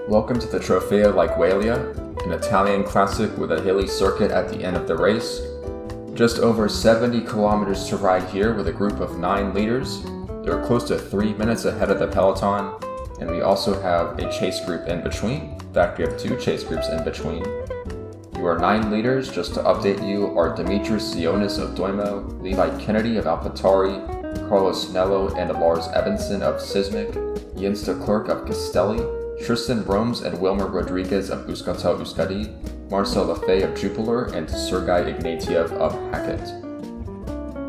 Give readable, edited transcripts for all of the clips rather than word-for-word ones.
Welcome to the Trofeo Laigueglia, an Italian classic with a hilly circuit at the end of the race. Just over 70 kilometers to ride here with a group of 9 leaders. They're close to 3 minutes ahead of the peloton, and we also have a chase group in between. In fact, we have 2 chase groups in between. You are 9 leaders. Just to update you, are Dimitris Sionis of Doimo, Levi Kennedy of AlphaTauri, Carlos Nello and Lars Evanson of Sismic, Jens de Klerk of Castelli, Tristan Romes and Wilmer Rodriguez of Euskaltel Euskadi, Marcel Lefebvre of Jupiler, and Sergei Ignatiev of Hackett.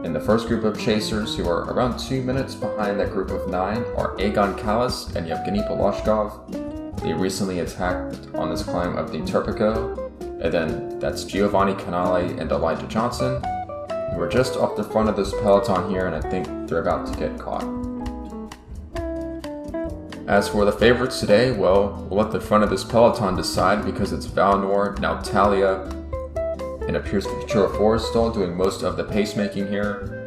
In the first group of chasers, who are around 2 minutes behind that group of 9, are Egon Kallas and Yevgeny Polashkov. They recently attacked on this climb of the Trofeo, and then that's Giovanni Canale and Elijah Johnson. We're just off the front of this peloton here, and I think they're about to get caught. As for the favorites today, well, we'll let the front of this peloton decide because it's Valnor, now Talia, and appears Futura Forrestal doing most of the pacemaking here.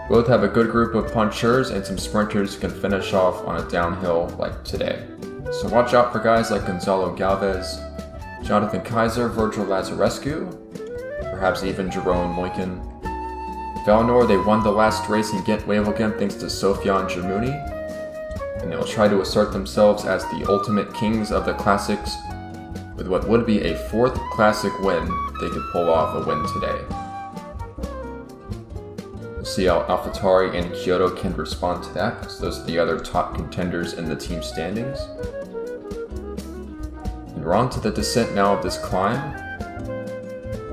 Both have a good group of punchers and some sprinters who can finish off on a downhill like today. So watch out for guys like Gonzalo Galvez, Jonathan Kaiser, Virgil Lazarescu, perhaps even Jerome Moikin. Valnor, they won the last race in Ghent-Wevelgem thanks to Sofian Jermouni, and they'll try to assert themselves as the ultimate kings of the classics with what would be a 4th classic win if they could pull off a win today. We'll see how AlphaTauri and Kyoto can respond to that, because those are the other top contenders in the team standings. And we're on to the descent now of this climb.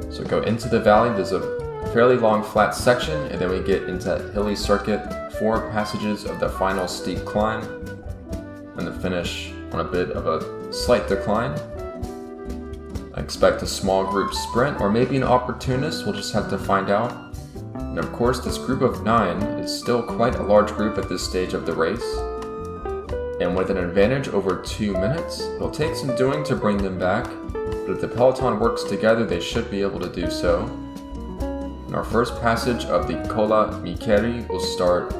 So go into the valley, there's a fairly long flat section, and then we get into a hilly circuit, 4 passages of the final steep climb, and the finish on a bit of a slight decline. I expect a small group sprint, or maybe an opportunist, we'll just have to find out. And of course, this group of 9 is still quite a large group at this stage of the race, and with an advantage over 2 minutes, it'll take some doing to bring them back, but if the peloton works together, they should be able to do so. And our first passage of the Colla Micheri will start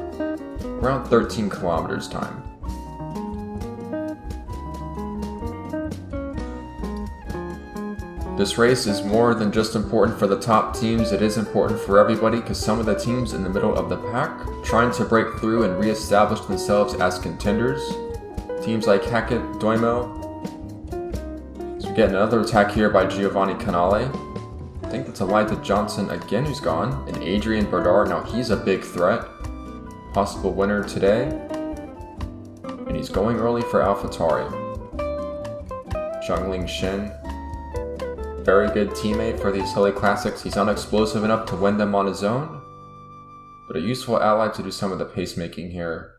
around 13 kilometers time. This race is more than just important for the top teams, it is important for everybody because some of the teams in the middle of the pack trying to break through and re-establish themselves as contenders. Teams like Hackett, Doimo. So we get another attack here by Giovanni Canale. I think that's Elijah Johnson again who's gone, and Adrian Bernard, now he's a big threat. Possible winner today. And he's going early for AlphaTauri. Zhongling Shen. Very good teammate for these hilly classics. He's unexplosive enough to win them on his own, but a useful ally to do some of the pacemaking here.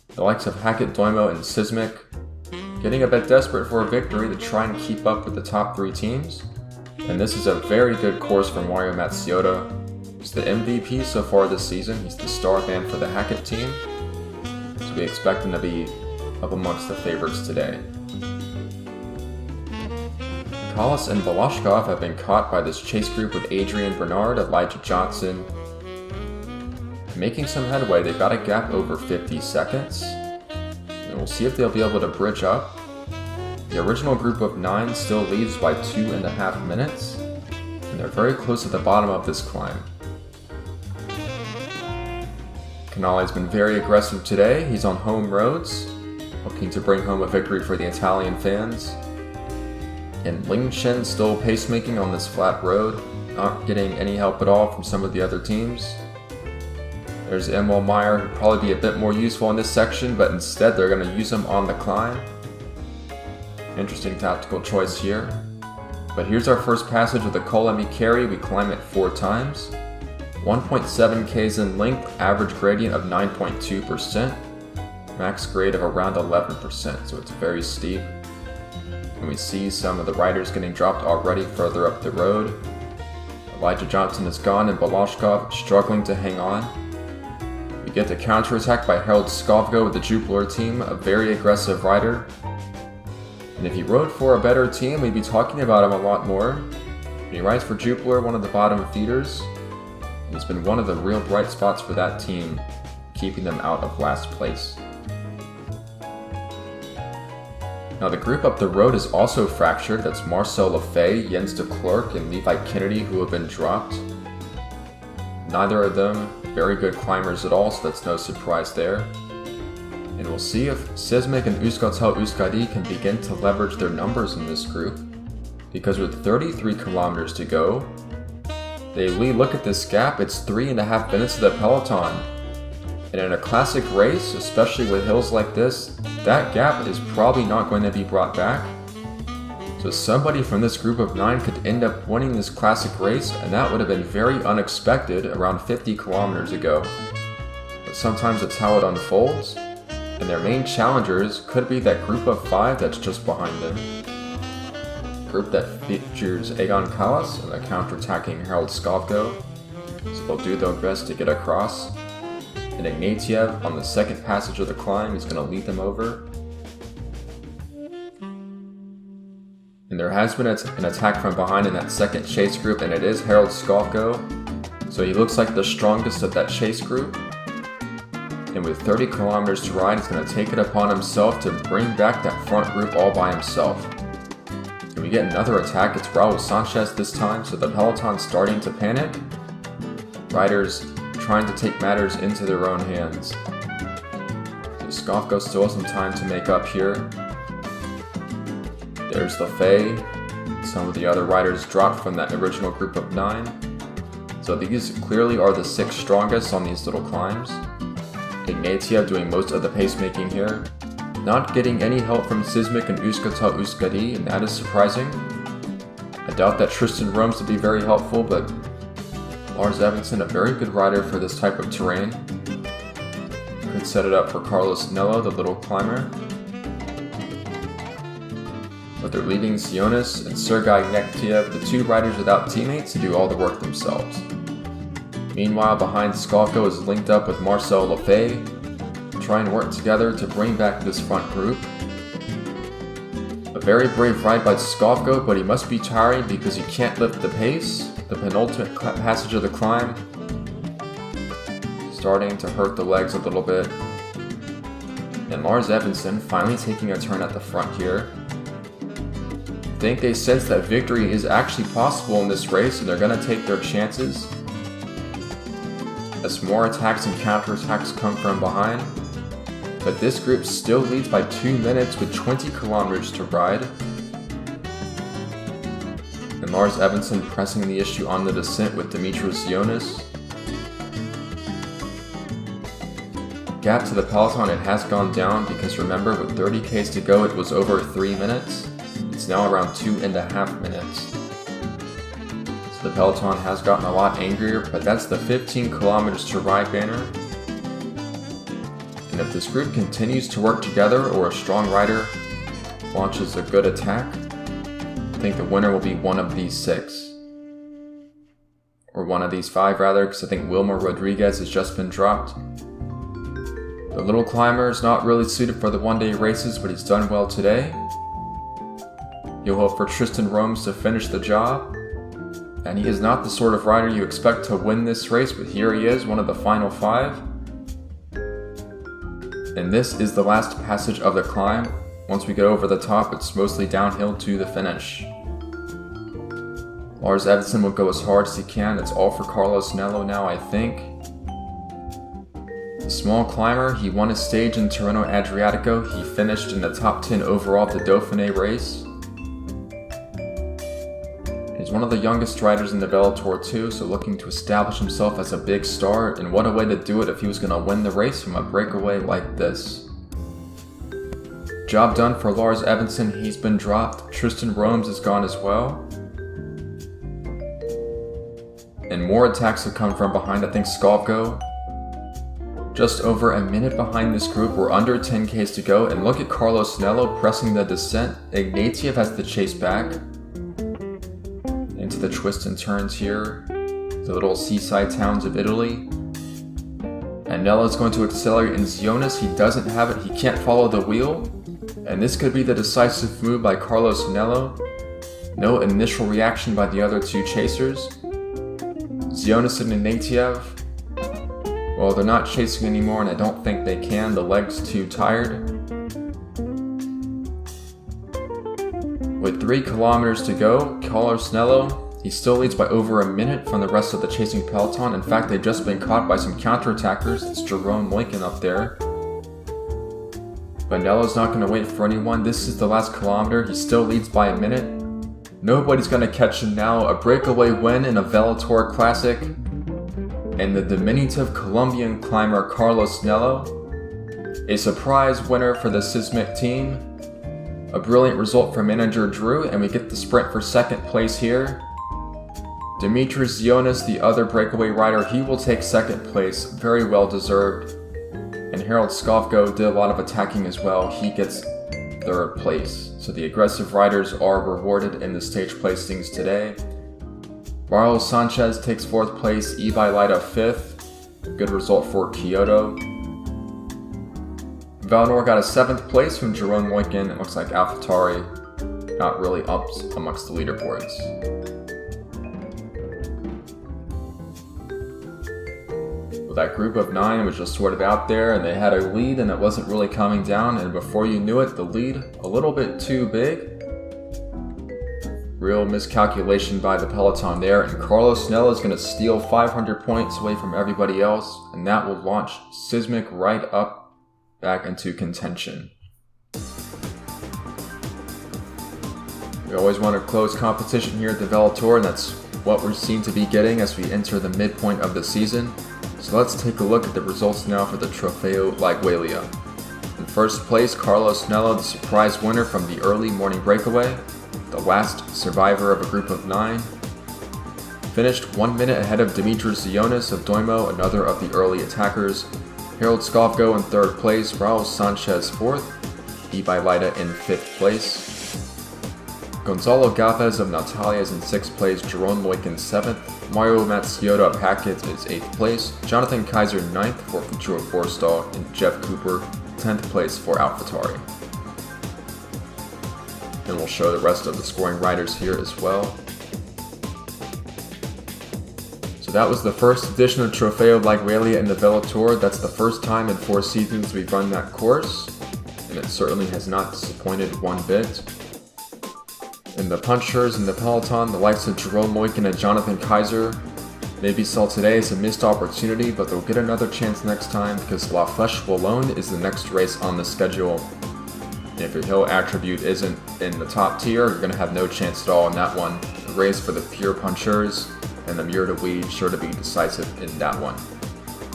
The likes of Hackett, Doimo, and Sismic getting a bit desperate for a victory to try and keep up with the top 3 teams. And this is a very good course for Mario Mazziota. He's the MVP so far this season. He's the star man for the Hackett team. So we expect him to be up amongst the favorites today. Kallas and Volashkov have been caught by this chase group with Adrian Bernard, Elijah Johnson. Making some headway, they've got a gap over 50 seconds. And we'll see if they'll be able to bridge up. The original group of 9 still leads by 2.5 minutes, and they're very close to the bottom of this climb. Canale has been very aggressive today. He's on home roads, looking to bring home a victory for the Italian fans. And Lingshen still pacemaking on this flat road, not getting any help at all from some of the other teams. There's Emil Meyer, who'd probably be a bit more useful in this section, but instead they're going to use him on the climb. Interesting tactical choice here. But here's our first passage of the Colla Micheri. We climb it 4 times. 1.7 k's in length, average gradient of 9.2%, max grade of around 11%, so it's very steep. And we see some of the riders getting dropped already further up the road. Elijah Johnson is gone and Volashkov struggling to hang on. We get the counterattack by Harold Skovgo with the Jupiler team, a very aggressive rider. And if he rode for a better team, we'd be talking about him a lot more. He rides for Jupiler, one of the bottom feeders. He's been one of the real bright spots for that team, keeping them out of last place. Now the group up the road is also fractured. That's Marcel Lefebvre, Jens de Klerk, and Levi Kennedy who have been dropped. Neither of them very good climbers at all, so that's no surprise there. And we'll see if Sismic and Euskaltel Euskadi can begin to leverage their numbers in this group, because with 33 kilometers to go, we look at this gap, it's 3.5 minutes to the peloton. And in a classic race, especially with hills like this, that gap is probably not going to be brought back. So somebody from this group of 9 could end up winning this classic race, and that would have been very unexpected around 50 kilometers ago. But sometimes that's how it unfolds, and their main challengers could be that group of 5 that's just behind them. Group that features Egon Kallas and the counter-attacking Harold Skavgo, so they'll do their best to get across. And Ignatiev on the second passage of the climb is going to lead them over. And there has been an attack from behind in that second chase group, and it is Harold Skavgo, so he looks like the strongest of that chase group. And with 30 kilometers to ride, he's going to take it upon himself to bring back that front group all by himself. And we get another attack, it's Raul Sanchez this time, so the peloton's starting to panic. Riders trying to take matters into their own hands. So Skavgo still has some time to make up here. There's Lefebvre. Some of the other riders dropped from that original group of 9. So these clearly are the 6 strongest on these little climbs. Ignatiev doing most of the pacemaking here. Not getting any help from Sismic and Euskaltel Euskadi, and that is surprising. I doubt that Tristan Romes would be very helpful, but Lars Evensen, a very good rider for this type of terrain. Could set it up for Carlos Nello, the little climber. But they're leaving Sionis and Sergei Ignatiev, the 2 riders without teammates, to do all the work themselves. Meanwhile, behind Skavgo is linked up with Marcel Lefebvre, trying to work together to bring back this front group. A very brave ride by Skavgo, but he must be tiring because he can't lift the pace. The penultimate passage of the climb, starting to hurt the legs a little bit. And Lars Evensen finally taking a turn at the front here. I think they sense that victory is actually possible in this race, and they're going to take their chances as more attacks and counterattacks come from behind. But this group still leads by 2 minutes with 20 kilometers to ride. And Lars Evensen pressing the issue on the descent with Dimitris Ionis. Gap to the peloton, it has gone down because remember, with 30 Ks to go, it was over 3 minutes. It's now around 2.5 minutes. So the peloton has gotten a lot angrier, but that's the 15 kilometers to ride banner. And if this group continues to work together, or a strong rider launches a good attack, I think the winner will be one of these 6. Or one of these 5 rather, because I think Wilmer Rodriguez has just been dropped. The little climber is not really suited for the one-day races, but he's done well today. You'll hope for Tristan Romes to finish the job. And he is not the sort of rider you expect to win this race, but here he is, one of the final 5. And this is the last passage of the climb. Once we get over the top, it's mostly downhill to the finish. Lars Evensen will go as hard as he can. It's all for Carlos Nello now, I think. The small climber, he won his stage in Tirreno Adriatico. He finished in the top 10 overall at the Dauphiné race. He's one of the youngest riders in the VeloTour too, so looking to establish himself as a big star, and what a way to do it if he was going to win the race from a breakaway like this. Job done for Lars Evensen, he's been dropped. Tristan Romes is gone as well. And more attacks have come from behind, I think Skavgo. Just over a minute behind this group, we're under 10 Ks to go, and look at Carlos Nello pressing the descent. Ignatiev has to chase back. Into the twists and turns here, the little seaside towns of Italy. And Nello's going to accelerate in Sionis, he doesn't have it, he can't follow the wheel. And this could be the decisive move by Carlos Nello. No initial reaction by the other 2 chasers. Sionis and Ignatiev, well, they're not chasing anymore, and I don't think they can, the leg's too tired. With 3 kilometers to go, Carlos Nello, he still leads by over a minute from the rest of the chasing peloton. In fact, they've just been caught by some counterattackers. It's Jerome Lincoln up there. But Nello's not going to wait for anyone. This is the last kilometer. He still leads by a minute. Nobody's going to catch him now. A breakaway win in a VeloTour Classic. And the diminutive Colombian climber Carlos Nello, a surprise winner for the Sismic team. A brilliant result for manager Drew, and we get the sprint for second place here. Dimitris Zionis, the other breakaway rider, he will take second place, very well deserved. And Harold Skofgo did a lot of attacking as well, he gets third place. So the aggressive riders are rewarded in the stage placings today. Raul Sanchez takes 4th place, Ibai Leida 5th. Good result for Kyoto. Valnor got a 7th place from Jerome Lincoln. It looks like AlphaTauri not really up amongst the leaderboards. Well, that group of 9 was just sort of out there, and they had a lead and it wasn't really coming down, and before you knew it, the lead a little bit too big. Real miscalculation by the peloton there, and Carlos Nello is going to steal 500 points away from everybody else, and that will launch Sismic right up back into contention. We always want a close competition here at the VeloTour, and that's what we seem to be getting as we enter the midpoint of the season. So let's take a look at the results now for the Trofeo Laigueglia. In first place, Carlos Nello, the surprise winner from the early morning breakaway, the last survivor of a group of 9. Finished 1 minute ahead of Dimitris Zionis of Doimo, another of the early attackers. Harold Skofgo in 3rd place, Raul Sanchez 4th, Ibai Leida in 5th place. Gonzalo Gafes of Natalia is in 6th place, Jerome Lincoln 7th, Mario Matsuyoda of Hackett is 8th place, Jonathan Kaiser 9th for Futura Forstall, and Jeff Cooper 10th place for AlphaTauri. And we'll show the rest of the scoring riders here as well. So that was the first edition of Trofeo Laigueglia in the VeloTour. That's the first time in 4 seasons we've run that course, and it certainly has not disappointed one bit. And the punchers in the peloton, the likes of Jerome Lincoln and Jonathan Kaiser, maybe saw today as a missed opportunity, but they'll get another chance next time because La Flèche Wallonne is the next race on the schedule. And if your hill attribute isn't in the top tier, you're going to have no chance at all in that one. The race for the pure punchers and the Mur de Weed sure to be decisive in that one.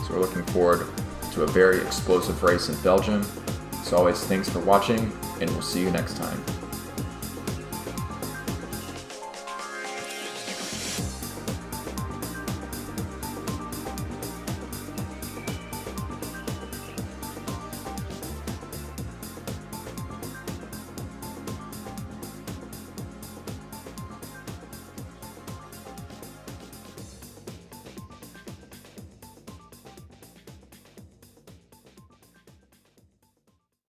So we're looking forward to a very explosive race in Belgium. As always, thanks for watching, and we'll see you next time.